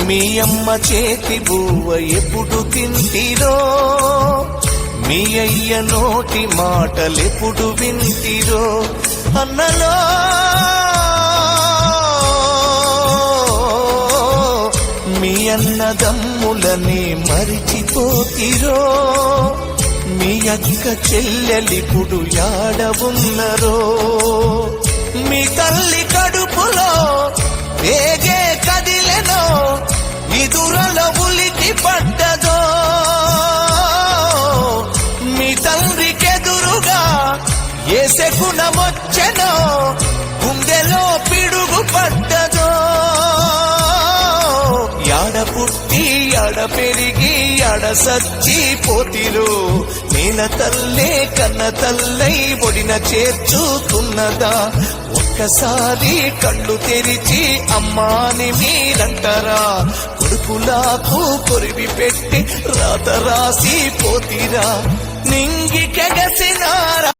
మీ అమ్మ చేతి బువ్వ ఎప్పుడు తింటిరో మీ అయ్య నోటి మాటలెప్పుడు వింటిరో అన్నలో మీ అన్నదమ్ములని మరిచిపోతిరో మీ అక్క చెల్లెలిప్పుడు యాడ ఉన్నరో మీ తల్లి కడుపులో వేగే కదిలెనో విదురల ఉలికి పడ్డదో మీ తండ్రికెదురుగా ఏ శకునమొచ్చెనో గుండెలో పిడుగు పడ్డదో యాడ పుట్టి యాడ పెరిగి యాడ సచ్చిపోతిరో నేల తల్లే కన్న తల్లై ఒడిన చేర్చుతున్నదా ఒక్కసారి కళ్ళు తెరిచి అమ్మాని మీరంటారా కొడుకులాకు కొరివి పెట్టి రాత రాసి పోతిరా నింగి కెగసినారా